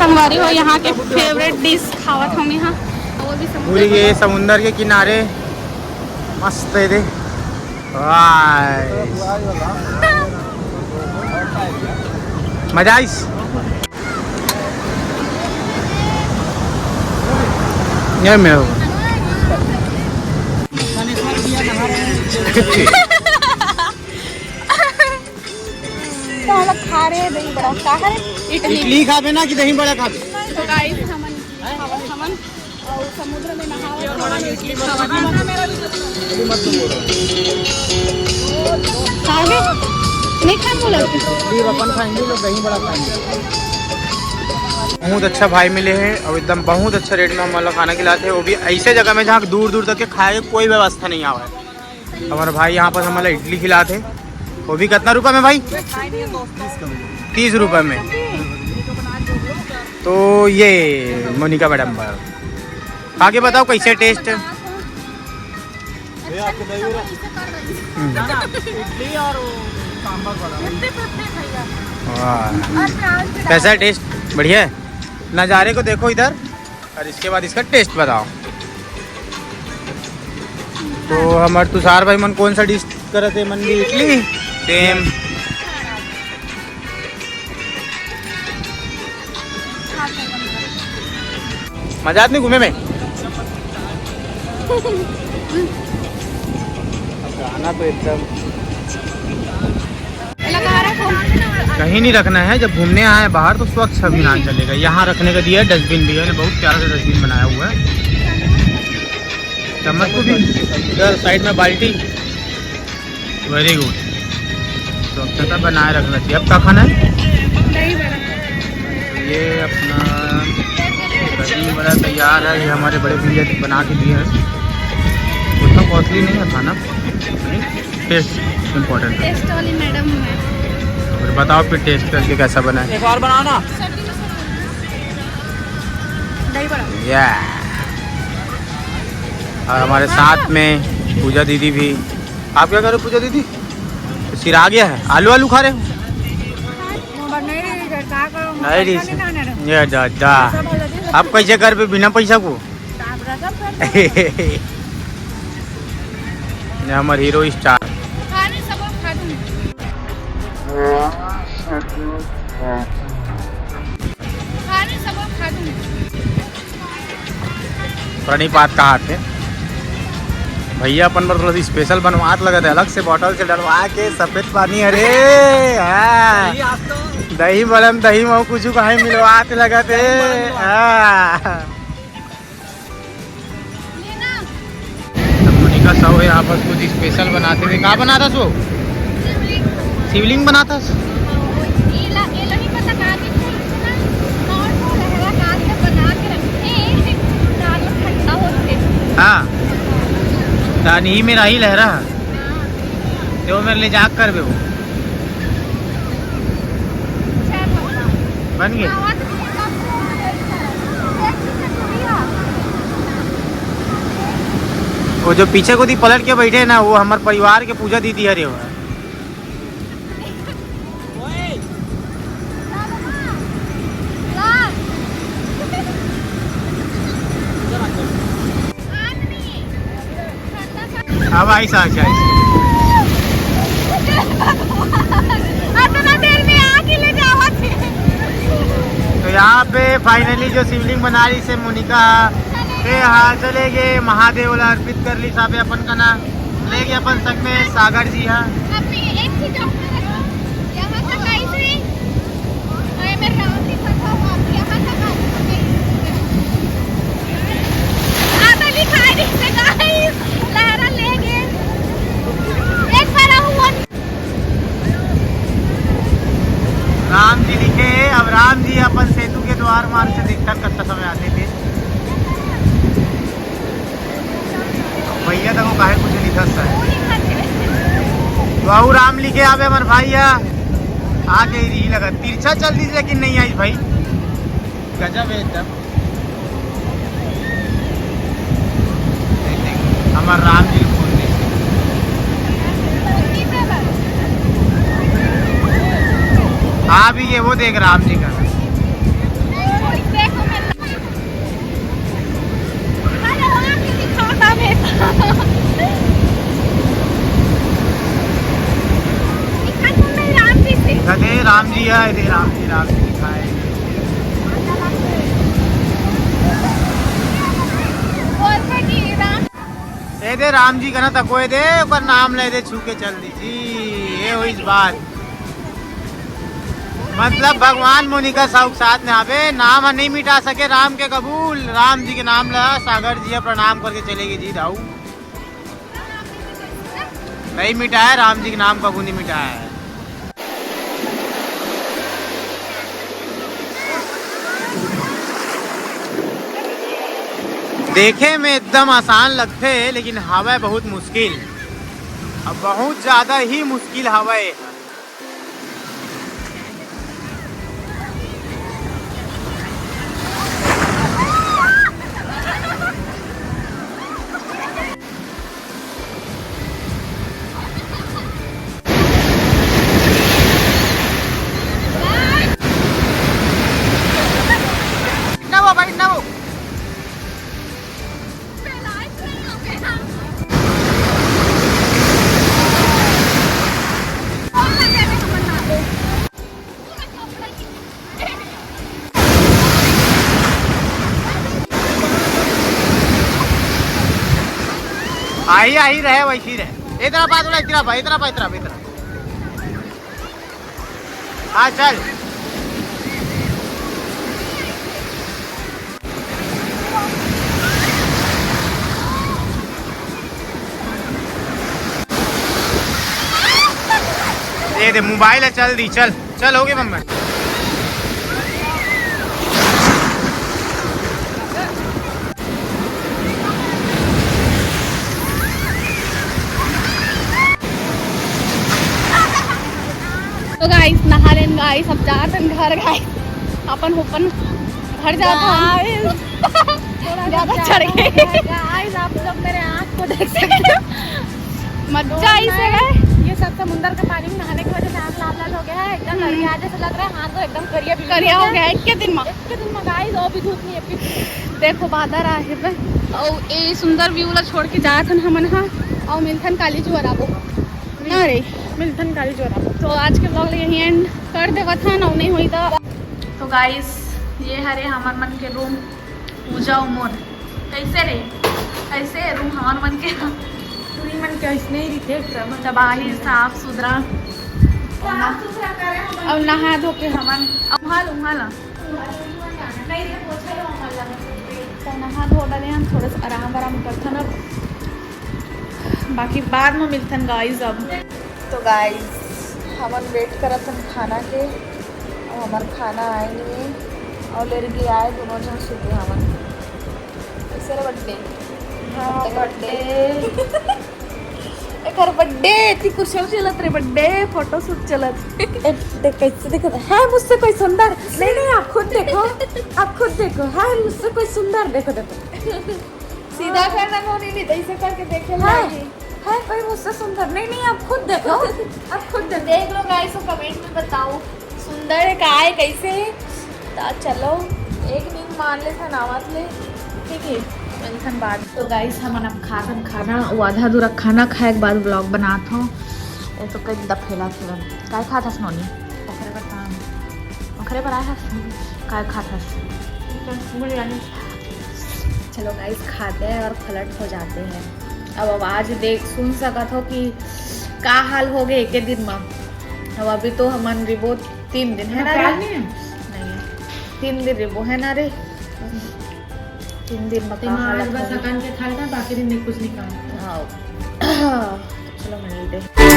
संगवारी हो यहाँ के फेवरेट डिश खावत हम यहाँ वो भी पूरी ये समुंदर के किनारे मस्त है दे मजा आइस ये मैं खा रहे दही बड़ा खा है इडली खाबे ना कि दही बड़ा खाबे तो गाइस हमन और समुद्र में नहावे खाओगे नहीं खा बोला अपन खाएंगे लोग दही बड़ा खाएंगे। बहुत अच्छा भाई मिले हैं और एकदम बहुत अच्छा रेट में हम मतलब खाना खिलाते हैं, वो भी ऐसे जगह में जहाँ दूर दूर तक के खाए कोई व्यवस्था नहीं आवा है। हमारे भाई यहाँ पर हमारा इडली खिलाते, वो भी कितना रुपए में भाई? 30 रुपए में। तो ये मोनिका मैडम आगे बताओ कैसे टेस्ट है? कैसा है टेस्ट? बढ़िया है। नज़ारे को देखो इधर और इसके बाद इसका टेस्ट बताओ। तो हमारे तुषार भाई मन कौन सा डिश करते मन भी इडली सेम मजा नहीं घूमे में गाना तो एकदम कहीं नहीं रखना है। जब घूमने आए बाहर तो स्वच्छ अभियान चलेगा। यहाँ रखने का दिया है, डस्टबिन भी है, बहुत प्यारा सा डस्टबिन बनाया हुआ है। चम्मच को भी इधर साइड में बाल्टी, वेरी गुड। स्वच्छता बनाए रखना चाहिए। अब क्या खाना है? ये अपना दही बड़ा तैयार है, ये हमारे बड़े भैया बना के दिए हैं। उतना कॉस्टली नहीं है खाना, टेस्ट इम्पोर्टेंट है। टेस्ट वाली मैडम है। फिर बताओ फिर टेस्ट करके कैसा बना है। एक और बनाओ ना। दही बड़ा और हमारे साथ में पूजा दीदी भी। आप क्या कर रहे हो पूजा दीदी? तो सिर आ गया है, आलू आलू खा रहे हो? नहीं ये दादा आप कैसे कर पे बिना पैसा को? हमारे हीरो स्टार प्रणीपात का हाथ है भैया। अपन पर थोड़ा सी स्पेशल बनवात लगा था, अलग से बोतल से डलवा के सफेद पानी। अरे दही बलम दही मऊ कुछ कहीं मिलवाते लगा थे। मोनिका साहू यहाँ पर कुछ स्पेशल बनाते थे। कहाँ बनाता सो? शिवलिंग बनाता। हाँ दानी मेरा ही लहरा तो मेरे ले जाग कर बे वो बन गए। वो जो पीछे को दी पलट के बैठे ना, वो हमारे परिवार के पूजा दीदी हरे हुआ है। अब आई सा तो यहाँ पे फाइनली जो शिवलिंग बना रही से मोनिका के यहाँ चले गए, महादेव वाला अर्पित कर ली साहब अपन का ना ले गए अपन संग में सागर जी। हाँ राम जी लिखे। अब राम जी अपन सेतु के द्वार मार्ग से दिक्कत करते समय आते थे। भैया तक काहे कुछ लिखा है बाबू राम लिखे आवे हमारे भाई आगे ही लगा तिरछा चल दी लेकिन नहीं आई भाई। गजब है एकदम। हमारे राम जी बोल रहे हाँ भी ये वो देख राम जी का गधे राम जी आए थे, राम जी दिखाए। ए दे राम जी का ना तकोए दे पर नाम ले दे छू के चल दी जी, ये हुई इस बात। मतलब भगवान मुनि का शौक साथ में आवे, नाम नहीं मिटा सके राम के कबूल। राम जी के नाम ला सागर जी प्रणाम करके चलेगी जी राहू। नहीं मिटाया राम जी के नाम कबू नहीं मिटाया है। देखे में एकदम आसान लगते है लेकिन हवा बहुत मुश्किल, अब बहुत ज्यादा ही मुश्किल हवा है। आई रहे वैसी रहे। इतना पा थोड़ा, इतना पा, इतना पा, इतना पा, इतना। हाँ चल। ये दे मोबाइल है, चल दी, चल चल हो गई मम्मी। तो गाइस नहा लेन गाइस, अब जाते हैं घर गाइस। अपन घर जाते हैं। ज्यादा चढ़ गए गाइस, आप लोग मेरे आँख को देख सकते हो। मजा इसे गए, ये सब समुद्र के पानी में नहाने की वजह से आँख लाल लाल हो गया है, एकदम लड़के आज जैसा लग रहा है। हाथ तो एकदम करिया हो गया है। एक के दिन में गाइस, और भी धूप नहीं है। देखो बादल आए पे और ये सुंदर व्यू ला छोड़ के जात हन हमन हा और मिलथन काली जुआरा वो ना रे, मिलथन काली जुआरा। तो आज के ब्लॉग यही एंड कर देगा था ना, नहीं हुई तो गाइस ये हरे हमार मन के रूम पूजा उमर कैसे रे, कैसे रूम हमार मन के पूरी मन के ऐसने ही रहे, मतलब बाहर साफ सुथरा और नहा धो के हमन तो नहा धो डाले हम, थोड़ा सा आराम करथन। अब बाकी बाद में मिलथन गाइस। अब तो गाइस हमन वेट करत हन खाना के, और हमार खाना आए नहीं और लड़की आए, दोनों जन सुते हमन। कैसे रे बर्थडे? हाँ बर्थडे एकर बर्थडे थी, कुछ चलत रे बर्थडे फोटो शूट चलत। देख कैसे दिखत है मुझसे कोई सुंदर? नहीं आप खुद देखो, आप खुद देखो। हाँ मुझसे कोई सुंदर, देखो सीधा करना को नहीं, ऐसे करके देखे है कोई मुझसे सुंदर? नहीं आप खुद देखो, आप खुद देख लो गाइस, तो कमेंट में बताओ सुंदर है का है कैसे है। तो चलो एक नींद मान ले था नावत ले, ठीक है मिलथन बाद। तो गाइस हम अब खातन खाना, वो आधा अधूरा खाना खाए के बाद ब्लॉग बनात हो। ये तो कई दफेला फिलन काय खात हस नोनी ओखरे पर काम ओखरे पर आए हस काय खात हस बिरयानी। चलो गाइस खाते हैं और फ्लट हो जाते हैं। अब आवाज देख सुन सकत हो कि का हाल हो गए एक दिन में। अब अभी तो हमन रिबो 3 दिन है ना, नहीं 3 दिन रिबो है ना रे, 3 दिन में बस अकान के खाना, बाकी दिन कुछ नहीं खाना। हाँ चलो मिलते।